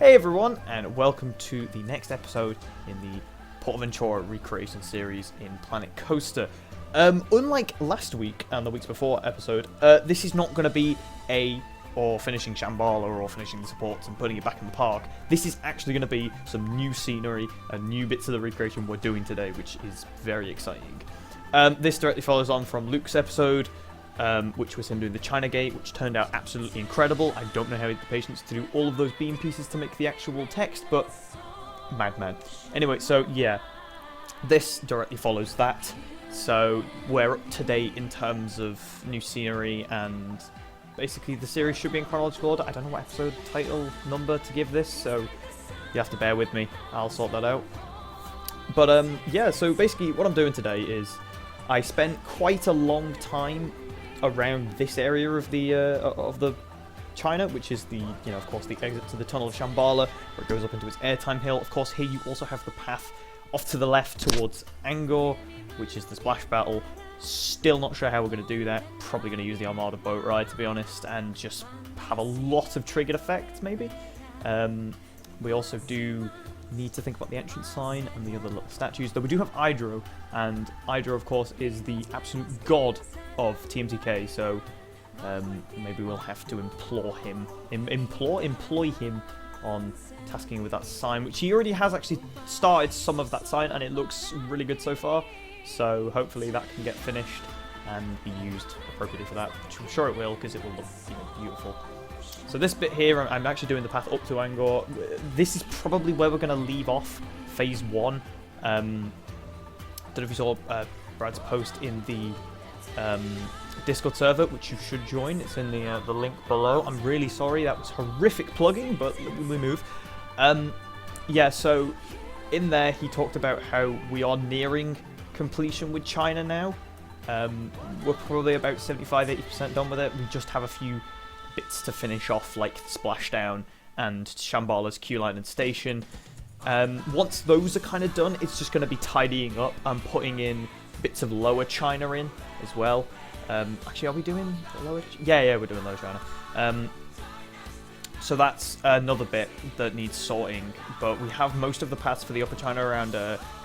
Hey everyone, and welcome to the next episode in the PortAventura Recreation series in Planet Coaster. Unlike last week and the weeks before episode, this is not going to be finishing Shambhala or finishing the supports and putting it back in the park. This is actually going to be some new scenery and new bits of the recreation we're doing today, which is very exciting. This directly follows on from Luke's episode, which was him doing the China Gate, which turned out absolutely incredible. I don't know how he had the patience to do all of those beam pieces to make the actual text, but madman. Anyway, so yeah, this directly follows that. So we're up to date in terms of new scenery, and basically the series should be in chronological order. I don't know what episode title number to give this, so you have to bear with me. I'll sort that out. But yeah, so basically what I'm doing today is I spent quite a long time around this area of the China, which is the, of course, the exit to the tunnel of Shambhala, where it goes up into its airtime hill. Of course, here you also have the path off to the left towards Angkor, which is the splash battle. Still not sure how we're going to do that. Probably going to use the Armada boat ride, to be honest, and just have a lot of triggered effects, maybe. We also do need to think about the entrance sign and the other little statues, though we do have Hydro, and Hydro, of course, is the absolute god of TMTK, so maybe we'll have to employ him on tasking with that sign, which he already has actually started some of that sign, and it looks really good so far, so hopefully that can get finished and be used appropriately for that, which I'm sure it will, because it will look beautiful. So this bit here, I'm actually doing the path up to Angkor. This is probably where we're going to leave off Phase 1. Don't know if you saw Brad's post in the Discord server, which you should join. It's in the link below. I'm really sorry, that was horrific plugging, but we move. Yeah, so in there he talked about how we are nearing completion with China now. We're probably about 75-80% done with it. We just have a few bits to finish off, like Splashdown and Shambhala's queue line and station. Once those are kind of done, it's just going to be tidying up and putting in bits of Lower China in as well. Actually, are we doing Lower? Yeah, we're doing Lower China. So that's another bit that needs sorting, but we have most of the paths for the Upper China around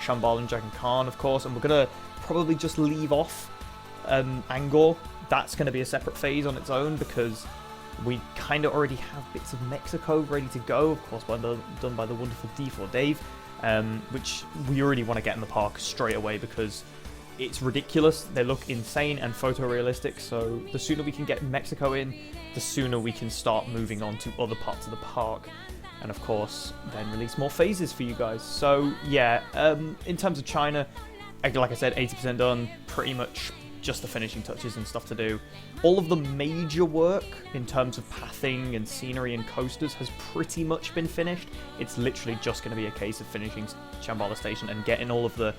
Shambhala and Dragon Khan, of course, and we're going to probably just leave off Angkor. That's going to be a separate phase on its own, because we kind of already have bits of Mexico ready to go, of course, done by the wonderful D4 Dave, which we already want to get in the park straight away because it's ridiculous. They look insane and photorealistic, so the sooner we can get Mexico in, the sooner we can start moving on to other parts of the park, and of course then release more phases for you guys. So yeah, in terms of China, like I said, 80% done, pretty much just the finishing touches and stuff to do. All of the major work in terms of pathing and scenery and coasters has pretty much been finished. It's literally just going to be a case of finishing Shambhala Station and getting all of the,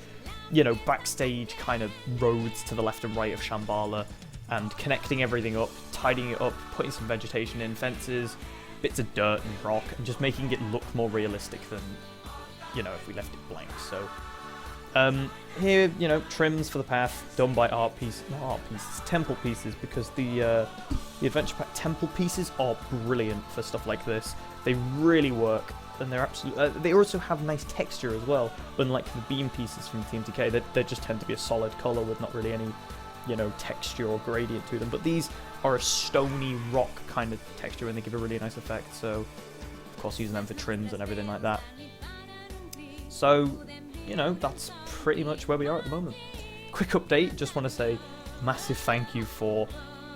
backstage kind of roads to the left and right of Shambhala and connecting everything up, tidying it up, putting some vegetation in, fences, bits of dirt and rock, and just making it look more realistic than, if we left it blank. So here, trims for the path done by temple pieces, because the Adventure Pack temple pieces are brilliant for stuff like this. They really work, and they're absolutely. They also have nice texture as well, unlike the beam pieces from TMTK. They just tend to be a solid color with not really any, texture or gradient to them. But these are a stony rock kind of texture, and they give a really nice effect. So, of course, using them for trims and everything like that. So, that's pretty much where we are at the moment. Quick update, just want to say massive thank you for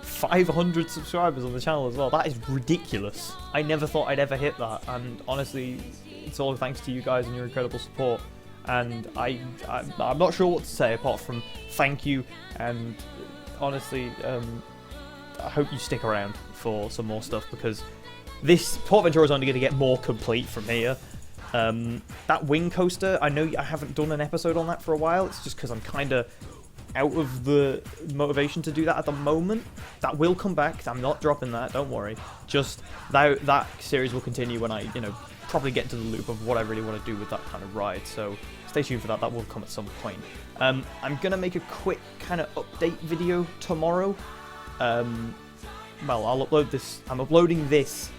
500 subscribers on the channel as well. That is ridiculous. I never thought I'd ever hit that, and honestly, it's all thanks to you guys and your incredible support. And I'm not sure what to say apart from thank you, and honestly, I hope you stick around for some more stuff, because this PortAventura is only going to get more complete from here. That wing coaster, I know I haven't done an episode on that for a while. It's just because I'm kind of out of the motivation to do that at the moment. That will come back. I'm not dropping that, don't worry. Just that series will continue when I, probably get into the loop of what I really want to do with that kind of ride. So stay tuned for that. That will come at some point. I'm going to make a quick kind of update video tomorrow. Well, I'll upload this. I'm uploading this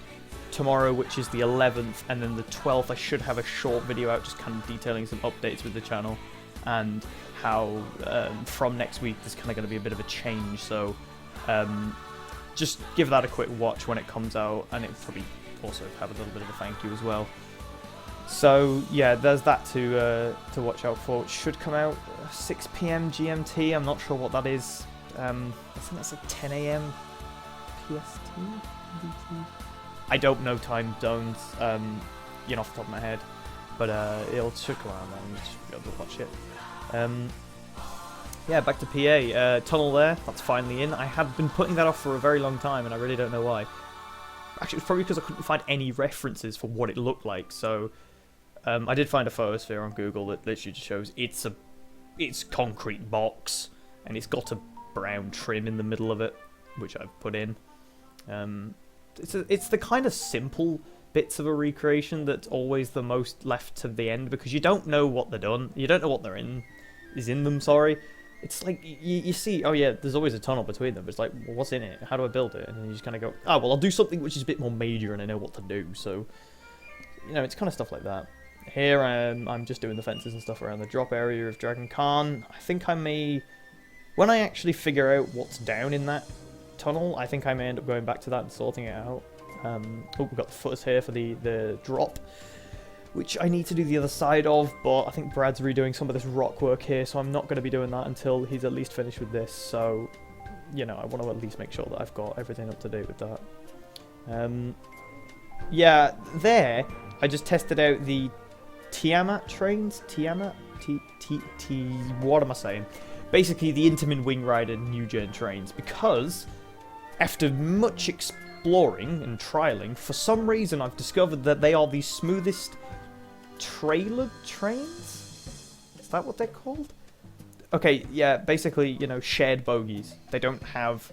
tomorrow, which is the 11th, and then the 12th I should have a short video out just kind of detailing some updates with the channel and how from next week there's kind of going to be a bit of a change, so just give that a quick watch when it comes out, and it'll probably also have a little bit of a thank you as well. So yeah, there's that to watch out for. It should come out 6 PM GMT. I'm not sure what that is. I think that's like 10 AM PST. I don't know time zones, you know, off the top of my head, but it should come out, and you should be able to watch it. Yeah, back to PA. Tunnel there, that's finally in. I had been putting that off for a very long time, and I really don't know why. Actually, it's probably because I couldn't find any references for what it looked like, so I did find a photosphere on Google that literally just shows it's concrete box, and it's got a brown trim in the middle of it, which I've put in. It's the kind of simple bits of a recreation that's always the most left to the end, because you don't know what they're done. You don't know what is in them, sorry. It's like, you see, oh yeah, there's always a tunnel between them, but it's like, well, what's in it? How do I build it? And then you just kind of go, oh, well, I'll do something which is a bit more major and I know what to do. So, you know, it's kind of stuff like that. Here, I'm just doing the fences and stuff around the drop area of Dragon Khan. I think I may, when I actually figure out what's down in that tunnel, I think I may end up going back to that and sorting it out. Oh, we've got the footers here for the drop, which I need to do the other side of, but I think Brad's redoing some of this rock work here, so I'm not going to be doing that until he's at least finished with this, so, you know, I want to at least make sure that I've got everything up to date with that. Yeah, there, I just tested out the Tiamat trains, what am I saying? Basically, the Intamin Wing Rider new gen trains, because after much exploring and trialing, for some reason I've discovered that they are the smoothest trailer trains? Is that what they're called? Okay, yeah, basically, you know, shared bogies. They don't have,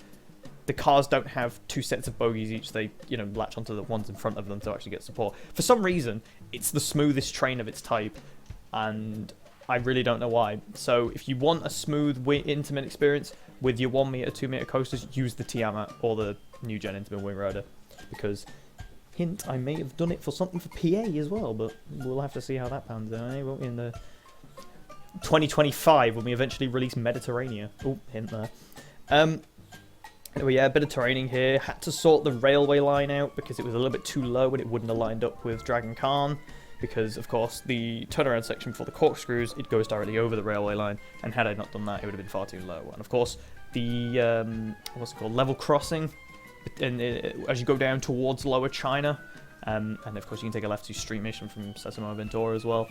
the cars don't have two sets of bogies each. They, you know, latch onto the ones in front of them to actually get support. For some reason, it's the smoothest train of its type, and I really don't know why. So if you want a smooth, intimate experience with your 1 meter, 2 meter coasters, use the Tiamat or the new gen Intamin Wing Rider, because hint, I may have done it for something for PA as well, but we'll have to see how that pans out, eh? In the 2025, when we eventually release Mediterranean. Oh, hint there. Anyway, yeah, a bit of terraining here. Had to sort the railway line out because it was a little bit too low and it wouldn't have lined up with Dragon Khan. Because, of course, the turnaround section for the corkscrews, it goes directly over the railway line, and had I not done that, it would have been far too low. And, of course, the, what's it called, level crossing, and as you go down towards Lower China, and of course you can take a left to Street Mission from Sesamo Ventura as well.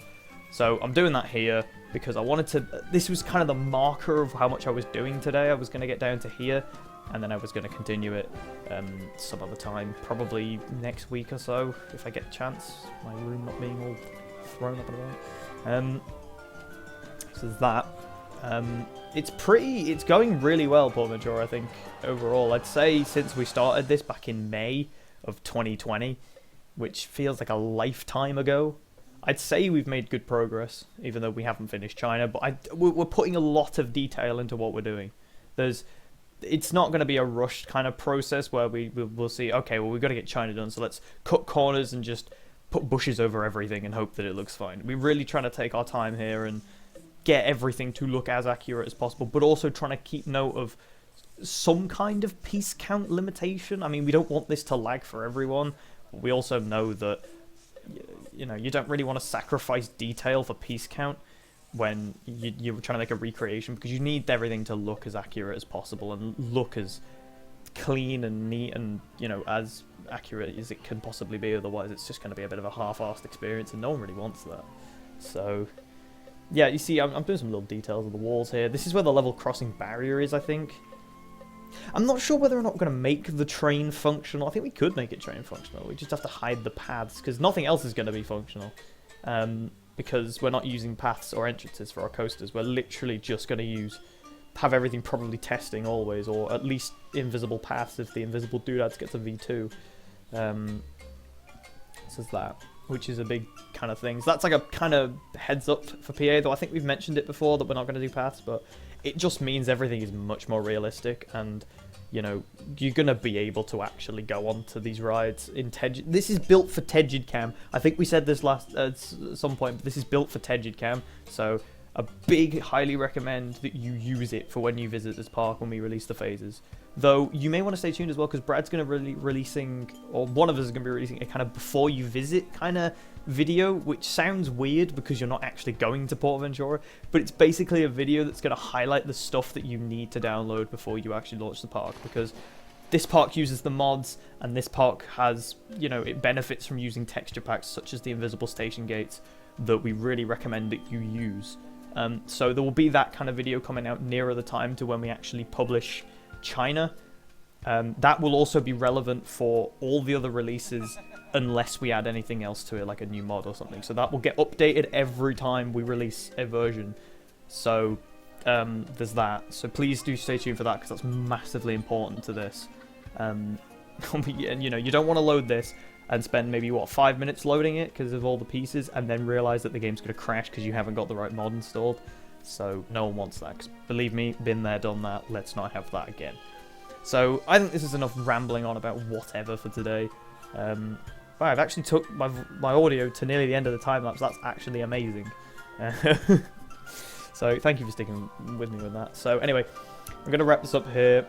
So I'm doing that here because I wanted to, this was kind of the marker of how much I was doing today. I was going to get down to here, and then I was going to continue it some other time, probably next week or so, if I get a chance, my room not being all thrown up and about. So there's that. It's going really well, PortAventura, I think, overall. I'd say since we started this back in May of 2020, which feels like a lifetime ago, I'd say we've made good progress, even though we haven't finished China, but we're putting a lot of detail into what we're doing. It's not going to be a rushed kind of process where we'll see, okay, well, we've got to get China done, so let's cut corners and just put bushes over everything and hope that it looks fine. We're really trying to take our time here and get everything to look as accurate as possible, but also trying to keep note of some kind of piece count limitation. I mean, we don't want this to lag for everyone, but we also know that, you know, you don't really want to sacrifice detail for piece count when you're trying to make a recreation, because you need everything to look as accurate as possible and look as clean and neat and, you know, as accurate as it can possibly be. Otherwise, it's just going to be a bit of a half-assed experience, and no one really wants that. So yeah, you see, I'm doing some little details of the walls here. This is where the level crossing barrier is, I think. I'm not sure whether or not we're going to make the train functional. I think we could make it train functional. We just have to hide the paths, because nothing else is going to be functional. Because we're not using paths or entrances for our coasters. We're literally just going to have everything probably testing always, or at least invisible paths if the invisible doodads gets a V2. So that, which is a big kind of thing. So that's like a kind of heads up for PA, though I think we've mentioned it before that we're not going to do paths, but it just means everything is much more realistic, and you know, you're going to be able to actually go onto these rides in Tegid. This is built for Tegid Cam. I think we said this last at some point, but this is built for Tegid Cam. So a big, highly recommend that you use it for when you visit this park when we release the phases. Though you may want to stay tuned as well, because Brad's going to be releasing, or one of us is going to be releasing a kind of before you visit kind of video, which sounds weird because you're not actually going to PortAventura, but it's basically a video that's going to highlight the stuff that you need to download before you actually launch the park, because this park uses the mods, and this park has, you know, it benefits from using texture packs such as the invisible station gates that we really recommend that you use. So there will be that kind of video coming out nearer the time to when we actually publish China. That will also be relevant for all the other releases unless we add anything else to it, like a new mod or something. So that will get updated every time we release a version. So there's that. So please do stay tuned for that, because that's massively important to this. And you know, you don't want to load this and spend maybe, what, 5 minutes loading it because of all the pieces, and then realize that the game's going to crash because you haven't got the right mod installed. So no one wants that, 'cause believe me, been there, done that. Let's not have that again. So I think this is enough rambling on about whatever for today. Wow, I've actually took my audio to nearly the end of the time lapse. That's actually amazing. So thank you for sticking with me with that. So anyway, I'm going to wrap this up here.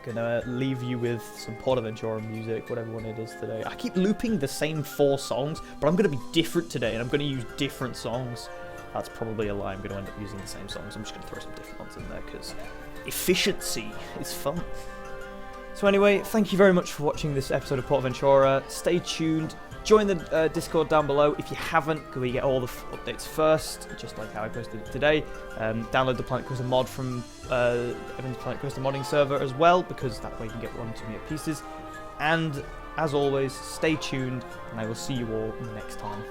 Gonna leave you with some PortAventura music, whatever one it is today. I keep looping the same 4 songs, but I'm gonna be different today, and I'm gonna use different songs. That's probably a lie. I'm gonna end up using the same songs. I'm just gonna throw some different ones in there because efficiency is fun. So anyway, thank you very much for watching this episode of PortAventura. Stay tuned. Join the Discord down below if you haven't, because we get all the updates first, just like how I posted it today. Download the Planet Coaster mod from Evan's Planet Coaster modding server as well, because that way you can get 1 to me at pieces. And as always, stay tuned, and I will see you all next time.